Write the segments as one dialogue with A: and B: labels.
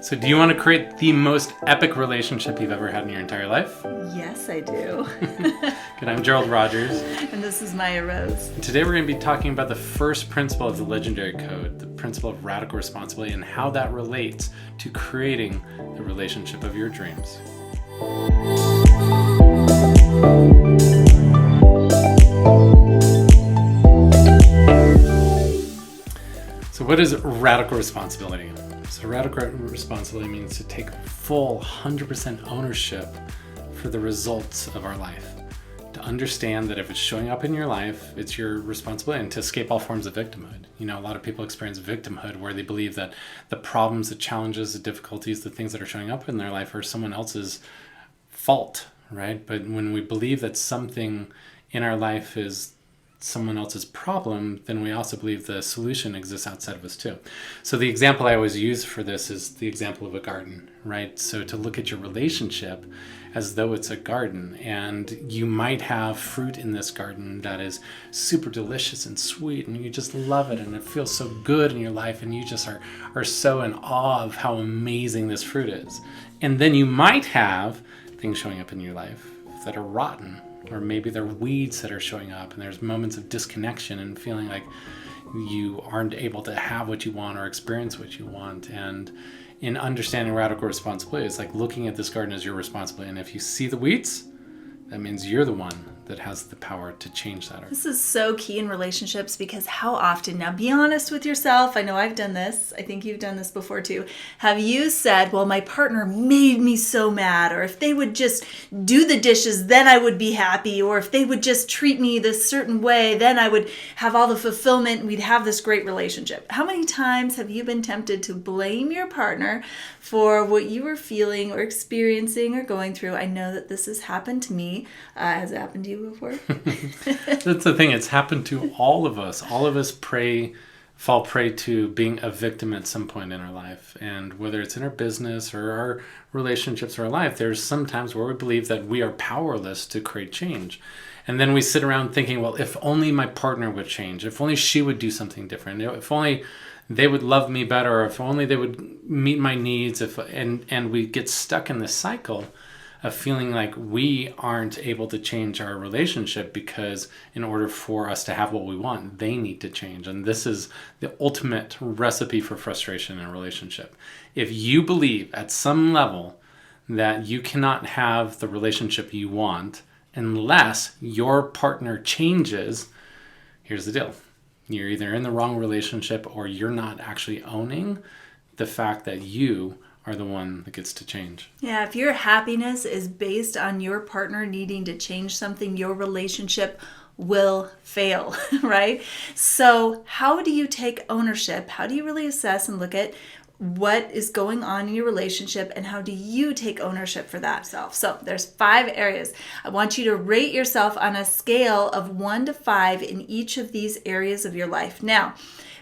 A: So do you want to create the most epic relationship you've ever had in your entire life?
B: Yes, I do.
A: Good, I'm Gerald Rogers.
B: And this is Maya Rose.
A: And today we're going to be talking about the first principle of the Legendary Code, the principle of radical responsibility, and how that relates to creating the relationship of your dreams. So what is radical responsibility? So radical responsibility means to take full 100% ownership for the results of our life. To understand that if it's showing up in your life, it's your responsibility, and to escape all forms of victimhood. You know, a lot of people experience victimhood where they believe that the problems, the challenges, the difficulties, the things that are showing up in their life are someone else's fault, right? But when we believe that something in our life is someone else's problem, then we also believe the solution exists outside of us too. So the example I always use for this is the example of a garden, right? So to look at your relationship as though it's a garden, and you might have fruit in this garden that is super delicious and sweet, and you just love it, and it feels so good in your life, and you just are so in awe of how amazing this fruit is. And then you might have things showing up in your life that are rotten, or maybe there are weeds that are showing up, and there's moments of disconnection and feeling like you aren't able to have what you want or experience what you want. And in understanding radical responsibility, it's like looking at this garden as your responsibility. And if you see the weeds, that means you're the one that has the power to change that.
B: This is so key in relationships, because how often, now be honest with yourself, I know I've done this, I think you've done this before too, have you said, well, my partner made me so mad, or if they would just do the dishes, then I would be happy, or if they would just treat me this certain way, then I would have all the fulfillment and we'd have this great relationship. How many times have you been tempted to blame your partner for what you were feeling or experiencing or going through? I know that this has happened to me. Has it happened to you before?
A: That's the thing. It's happened to all of us. All of us fall prey to being a victim at some point in our life. And whether it's in our business or our relationships or our life, there's some times where we believe that we are powerless to create change. And then we sit around thinking, well, if only my partner would change, if only she would do something different, if only they would love me better, or if only they would meet my needs, and we get stuck in this cycle of feeling like we aren't able to change our relationship, because in order for us to have what we want, they need to change. And this is the ultimate recipe for frustration in a relationship. If you believe at some level that you cannot have the relationship you want unless your partner changes, here's the deal. You're either in the wrong relationship, or you're not actually owning the fact that you are the one that gets to change.
B: Yeah, if your happiness is based on your partner needing to change something, your relationship will fail, right? So how do you take ownership? How do you really assess and look at what is going on in your relationship, and how do you take ownership for that self? So there's 5 areas. I want you to rate yourself on a scale of 1 to 5 in each of these areas of your life. Now,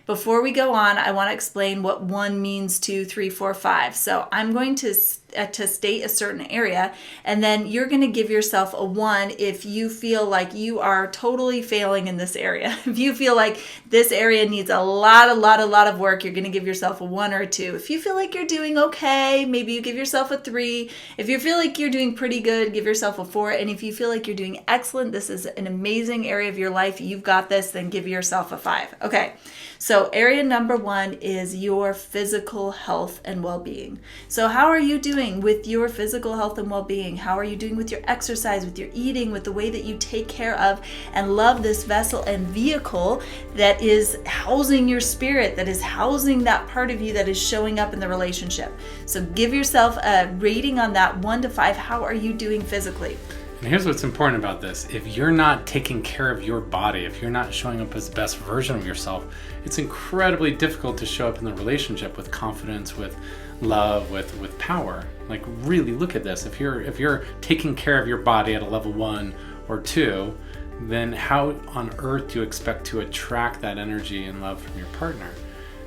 B: before we go on, I want to explain what 1 means, 2, 3, 4, 5. So I'm going to state a certain area, and then you're going to give yourself a 1 if you feel like you are totally failing in this area. If you feel like this area needs a lot of work, you're going to give yourself a 1 or a 2. If you feel like you're doing okay, maybe you give yourself a 3. If you feel like you're doing pretty good, give yourself a 4. And if you feel like you're doing excellent, this is an amazing area of your life, you've got this, then give yourself a 5. Okay. So area number 1 is your physical health and well-being. So how are you doing with your physical health and well-being? How are you doing with your exercise, with your eating, with the way that you take care of and love this vessel and vehicle that is housing your spirit, that is housing that part of you that is showing up in the relationship? So give yourself a rating on that 1 to 5. How are you doing physically?
A: And here's what's important about this. If you're not taking care of your body, if you're not showing up as the best version of yourself, it's incredibly difficult to show up in the relationship with confidence, with love, with power. Like, really look at this. If you're taking care of your body at a level 1 or 2, then how on earth do you expect to attract that energy and love from your partner?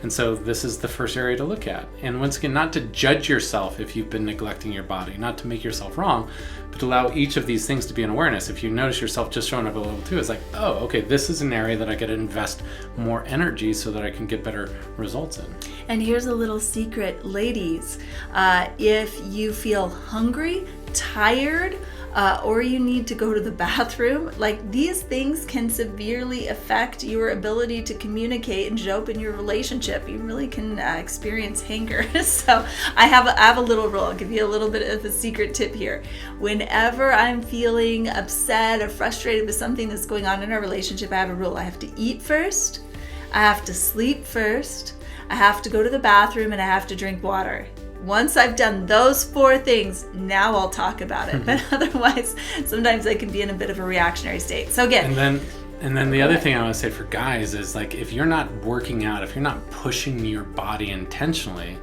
A: And so this is the first area to look at. And once again, not to judge yourself if you've been neglecting your body, not to make yourself wrong, but to allow each of these things to be an awareness. If you notice yourself just showing up at level 2, it's like, oh, okay, this is an area that I got to invest more energy so that I can get better results in.
B: And here's a little secret, ladies. If you feel hungry, tired, or you need to go to the bathroom, like these things can severely affect your ability to communicate and show up in your relationship. You really can experience hanger. So I have a little rule. I'll give you a little bit of a secret tip here. Whenever I'm feeling upset or frustrated with something that's going on in our relationship, I have a rule. I have to eat first, I have to sleep first, I have to go to the bathroom, and I have to drink water. Once I've done those 4 things, now I'll talk about it. But otherwise, sometimes I can be in a bit of a reactionary state. So again.
A: And then the other thing I want to say for guys is, like, if you're not working out, if you're not pushing your body intentionally,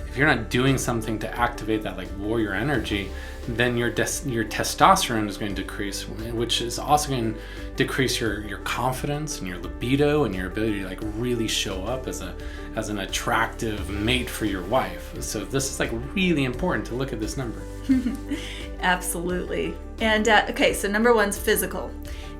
A: if you're not doing something to activate that like warrior energy, then your testosterone is going to decrease, which is also going to decrease your confidence and your libido and your ability to like really show up as an attractive mate for your wife. So this is like really important to look at this number.
B: Absolutely. And okay, so number 1's physical.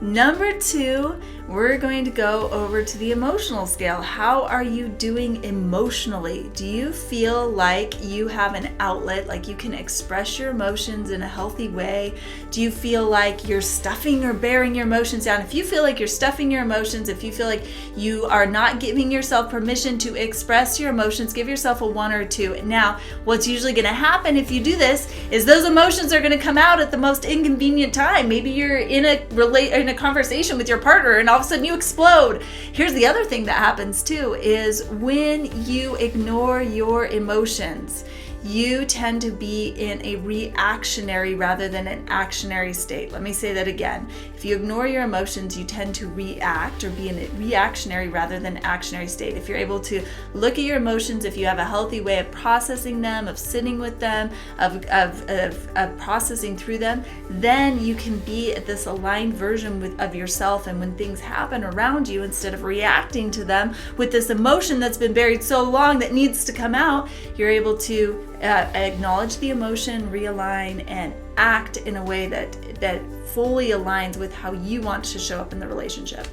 B: Number 2, we're going to go over to the emotional scale. How are you doing emotionally? Do you feel like you have an outlet, like you can express your emotions in a healthy way? Do you feel like you're stuffing or bearing your emotions down? If you feel like you're stuffing your emotions, if you feel like you are not giving yourself permission to express your emotions, give yourself a 1 or 2. Now, what's usually going to happen if you do this is those emotions are going to come out at the most inconvenient time. Maybe you're in a conversation with your partner and all of a sudden you explode. Here's the other thing that happens too, is when you ignore your emotions, you tend to be in a reactionary rather than an actionary state. Let me say that again. If you ignore your emotions, you tend to react or be in a reactionary rather than actionary state. If you're able to look at your emotions, if you have a healthy way of processing them, of sitting with them, of processing through them, then you can be at this aligned version of yourself. And when things happen around you, instead of reacting to them with this emotion that's been buried so long that needs to come out, you're able to acknowledge the emotion, realign, and act in a way that fully aligns with how you want to show up in the relationship.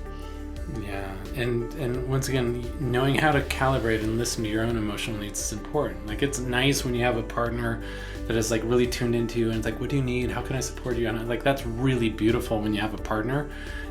A: Yeah, and once again, knowing how to calibrate and listen to your own emotional needs is important. Like, it's nice when you have a partner that is like really tuned into you and it's like, what do you need? How can I support you? And like, that's really beautiful when you have a partner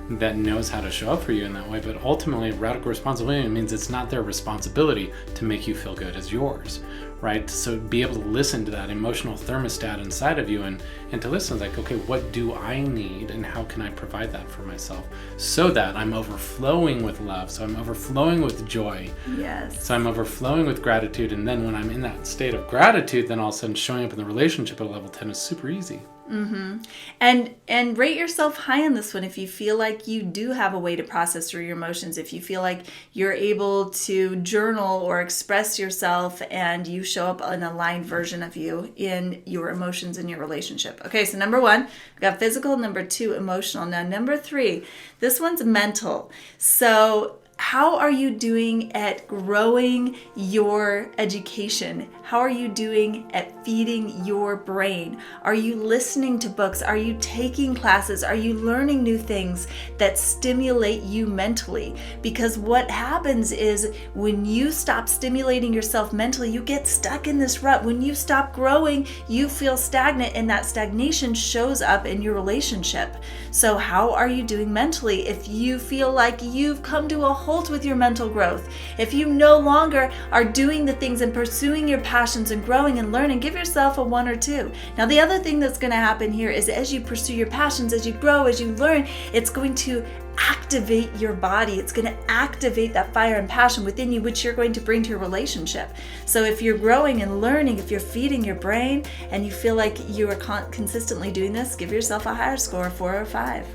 A: that knows how to show up for you in that way. But ultimately, radical responsibility means it's not their responsibility to make you feel good, it's yours, right? So be able to listen to that emotional thermostat inside of you and to listen, like, okay, what do I need and how can I provide that for myself so that I'm overflowing with love, so I'm overflowing with joy.
B: Yes.
A: So I'm overflowing with gratitude, and then when I'm in that state of gratitude, then all of a sudden showing up in the relationship at level 10 is super easy.
B: Mm-hmm. And rate yourself high on this one if you feel like you do have a way to process through your emotions, if you feel like you're able to journal or express yourself and you show up an aligned version of you in your emotions in your relationship. Okay, so number 1, we got physical, number 2, emotional. Now number 3, this one's mental. So how are you doing at growing your education? How are you doing at feeding your brain? Are you listening to books? Are you taking classes? Are you learning new things that stimulate you mentally? Because what happens is when you stop stimulating yourself mentally, you get stuck in this rut. When you stop growing, you feel stagnant, and that stagnation shows up in your relationship. So how are you doing mentally? If you feel like you've come to a halt with your mental growth, if you no longer are doing the things and pursuing your passions and growing and learning, give yourself a 1 or 2. Now, the other thing that's going to happen here is as you pursue your passions, as you grow, as you learn, it's going to activate your body. It's going to activate that fire and passion within you, which you're going to bring to your relationship. So if you're growing and learning, if you're feeding your brain and you feel like you are consistently doing this, give yourself a higher score, 4 or 5.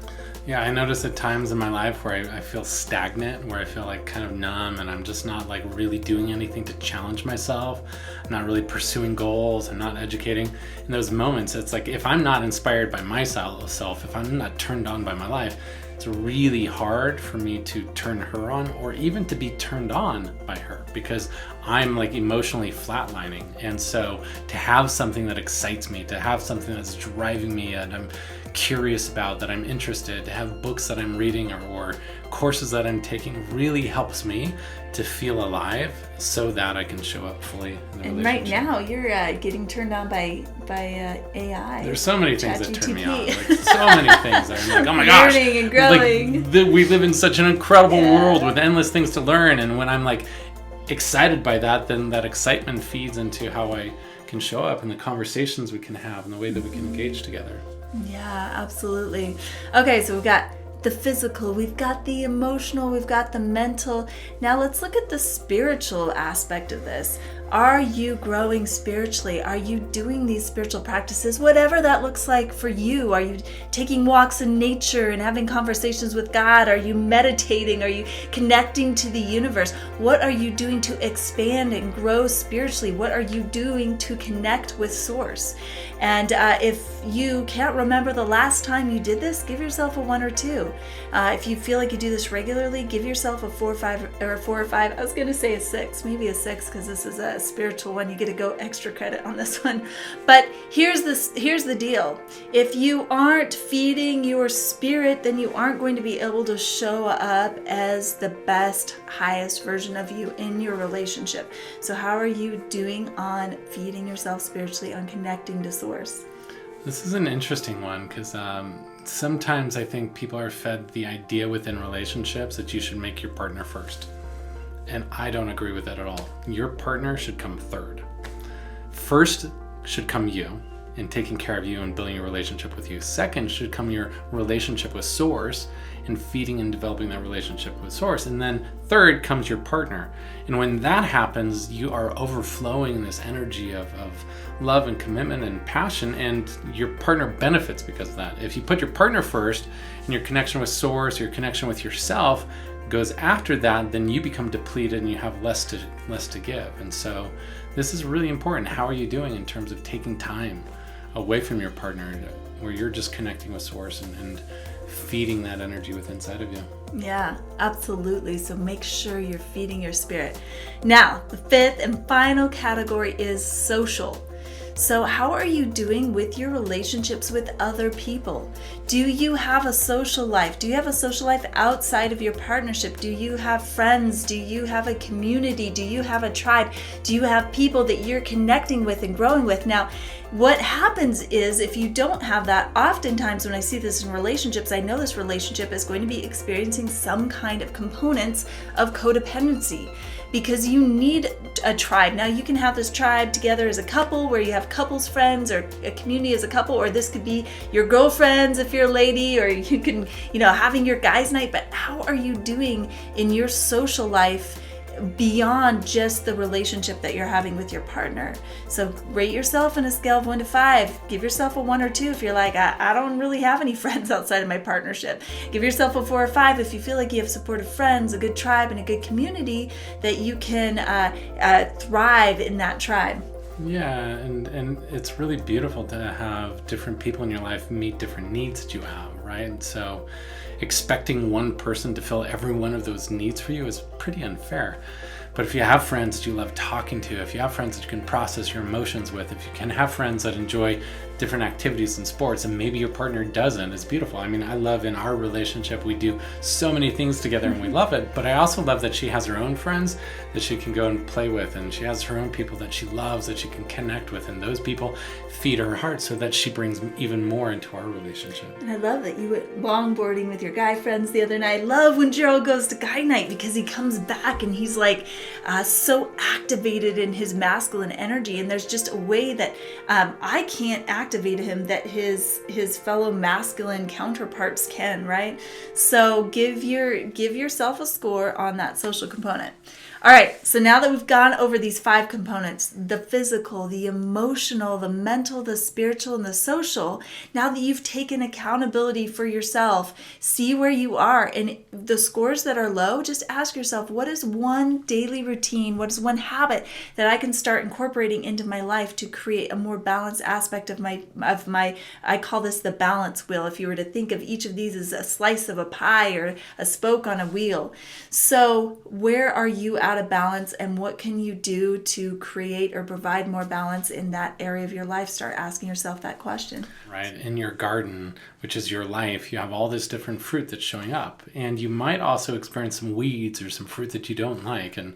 A: Yeah, I notice at times in my life where I feel stagnant, where I feel like kind of numb, and I'm just not like really doing anything to challenge myself. I'm not really pursuing goals. I'm not educating. In those moments, it's like if I'm not inspired by myself, if I'm not turned on by my life, it's really hard for me to turn her on or even to be turned on by her because I'm like emotionally flatlining. And so to have something that excites me, to have something that's driving me and I'm curious about, that I'm interested, to have books that I'm reading or courses that I'm taking really helps me to feel alive so that I can show up fully in the
B: And right
A: relationship.
B: now you're getting turned on by AI.
A: There's so many things that turn me on.
B: ChatGPT.
A: Like so many things that I'm like, oh my gosh.
B: Learning and growing.
A: Like, we live in such an incredible
B: Yeah.
A: world with endless things to learn. And when I'm like excited by that, then that excitement feeds into how I can show up and the conversations we can have and the way that we can engage together.
B: Yeah, absolutely. Okay, so we've got the physical, we've got the emotional, we've got the mental. Now let's look at the spiritual aspect of this. Are you growing spiritually? Are you doing these spiritual practices, whatever that looks like for you? Are you taking walks in nature and having conversations with God? Are you meditating? Are you connecting to the universe? What are you doing to expand and grow spiritually? What are you doing to connect with Source? And if you can't remember the last time you did this, give yourself a 1 or 2. If you feel like you do this regularly, give yourself a 4 or 5 or 4 or 5. I was going to say a 6, maybe a 6 because this is a spiritual one. You get to go extra credit on this one. But here's the deal. If you aren't feeding your spirit, then you aren't going to be able to show up as the best, highest version of you in your relationship. So how are you doing on feeding yourself spiritually, on connecting to Source?
A: This is an interesting one because sometimes I think people are fed the idea within relationships that you should make your partner first. And I don't agree with that at all. Your partner should come third. First should come you and taking care of you and building a relationship with you. Second should come your relationship with Source and feeding and developing that relationship with Source. And then third comes your partner. And when that happens, you are overflowing in this energy of love and commitment and passion, and your partner benefits because of that. If you put your partner first and your connection with Source, your connection with yourself goes after that, then you become depleted and you have less to give. And so this is really important. How are you doing in terms of taking time away from your partner where you're just connecting with Source and feeding that energy within inside of you?
B: Yeah, absolutely. So make sure you're feeding your spirit. Now, the 5th and final category is social. So how are you doing with your relationships with other people? Do you have a social life? Do you have a social life outside of your partnership? Do you have friends? Do you have a community? Do you have a tribe? Do you have people that you're connecting with and growing with? Now, what happens is if you don't have that, oftentimes when I see this in relationships, I know this relationship is going to be experiencing some kind of components of codependency, because you need a tribe. Now you can have this tribe together as a couple where you have couples friends, or a community as a couple, or this could be your girlfriends if you're a lady, or you can, having your guys night. But how are you doing in your social life beyond just the relationship that you're having with your partner? So rate yourself on a scale of 1 to 5. Give yourself a 1 or 2 if you're like, I don't really have any friends outside of my partnership. Give yourself a 4 or 5 if you feel like you have supportive friends, a good tribe, and a good community that you can thrive in that tribe.
A: Yeah, and it's really beautiful to have different people in your life meet different needs that you have, right? And so expecting one person to fill every one of those needs for you is pretty unfair. But if you have friends that you love talking to, if you have friends that you can process your emotions with, if you can have friends that enjoy different activities and sports, and maybe your partner doesn't, it's beautiful. I mean, I love in our relationship, we do so many things together and we love it, but I also love that she has her own friends that she can go and play with, and she has her own people that she loves that she can connect with, and those people feed her heart so that she brings even more into our relationship.
B: And I love that you went longboarding with your guy friends the other night. I love when Gerald goes to guy night because he comes back and he's like so activated in his masculine energy, and there's just a way that I can't activate him that his fellow masculine counterparts can, right? So give yourself a score on that social component. All right, so now that we've gone over these 5 components, the physical, the emotional, the mental, the spiritual, and the social, now that you've taken accountability for yourself, see where you are. And the scores that are low, just ask yourself, what is one daily routine, what is one habit that I can start incorporating into my life to create a more balanced aspect of my, I call this the balance wheel. If you were to think of each of these as a slice of a pie or a spoke on a wheel. So where are you out of balance, and what can you do to create or provide more balance in that area of your life? Start asking yourself that question.
A: Right. In your garden, which is your life, you have all this different fruit that's showing up. And you might also experience some weeds or some fruit that you don't like. And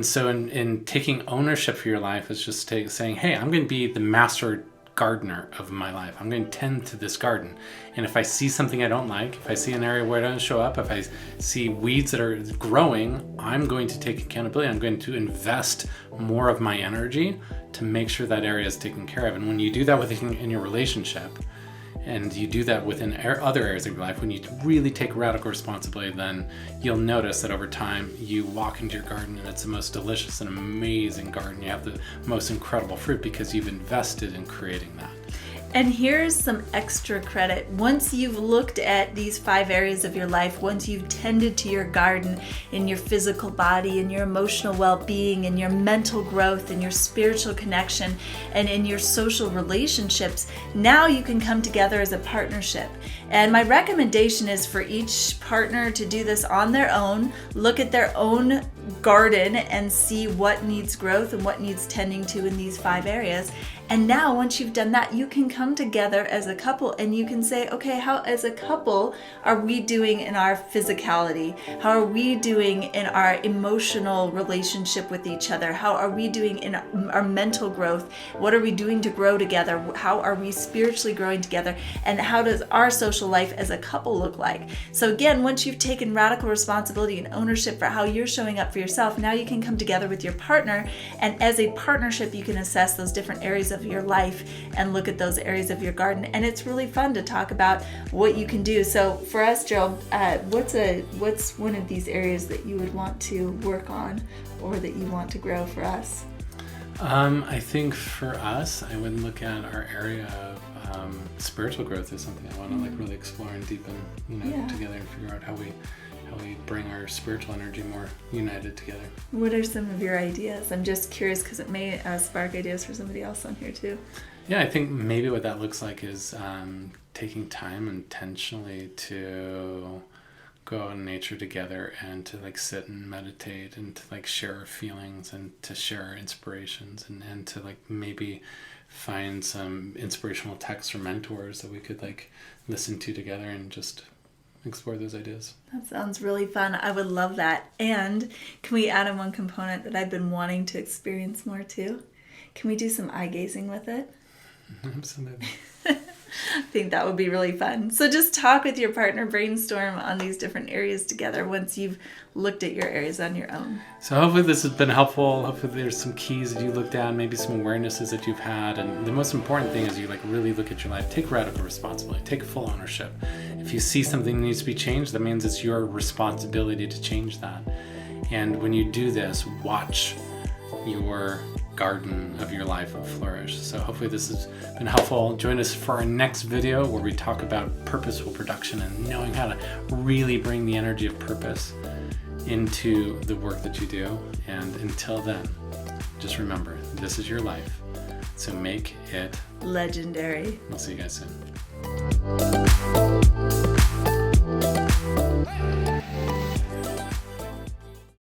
A: so in taking ownership for your life, it's just saying, hey, I'm going to be the master gardener of my life. I'm going to tend to this garden. And if I see something I don't like, if I see an area where it doesn't show up, if I see weeds that are growing, I'm going to take accountability. I'm going to invest more of my energy to make sure that area is taken care of. And when you do that in your relationship, and you do that within other areas of your life, when you really take radical responsibility, then you'll notice that over time you walk into your garden and it's the most delicious and amazing garden. You have the most incredible fruit because you've invested in creating that.
B: And here's some extra credit. Once you've looked at these 5 areas of your life, once you've tended to your garden in your physical body, in your emotional well-being, in your mental growth, in your spiritual connection, and in your social relationships, now you can come together as a partnership. And my recommendation is for each partner to do this on their own, look at their own garden and see what needs growth and what needs tending to in these 5 areas. And now once you've done that, you can come together as a couple and you can say, okay, how as a couple are we doing in our physicality? How are we doing in our emotional relationship with each other? How are we doing in our mental growth? What are we doing to grow together? How are we spiritually growing together? And how does our social life as a couple look like? So again, once you've taken radical responsibility and ownership for how you're showing up for yourself, now you can come together with your partner, and as a partnership you can assess those different areas of your life and look at those areas of your garden. And it's really fun to talk about what you can do. So for us, Gerald, what's one of these areas that you would want to work on or that you want to grow for us?
A: I think for us, I would look at our area of spiritual growth as something I want to really explore and deepen, together and figure out how we bring our spiritual energy more united together.
B: What are some of your ideas? I'm just curious because it may spark ideas for somebody else on here too.
A: Yeah, I think maybe what that looks like is taking time intentionally to go out in nature together and to sit and meditate and to share our feelings and to share our inspirations and to maybe find some inspirational texts or mentors that we could listen to together and just explore those ideas.
B: That sounds really fun. I would love that. And can we add in one component that I've been wanting to experience more too? Can we do some eye gazing with it?
A: Absolutely.
B: I think that would be really fun. So just talk with your partner, brainstorm on these different areas together once you've looked at your areas on your own.
A: So hopefully this has been helpful. Hopefully there's some keys that you looked at, maybe some awarenesses that you've had. And the most important thing is you really look at your life, take radical responsibility, take full ownership. If you see something that needs to be changed, that means it's your responsibility to change that. And when you do this, watch your garden of your life flourish. So hopefully this has been helpful. Join us for our next video where we talk about purposeful production and knowing how to really bring the energy of purpose into the work that you do. And until then, just remember, this is your life. So make it
B: legendary.
A: We'll see you guys soon.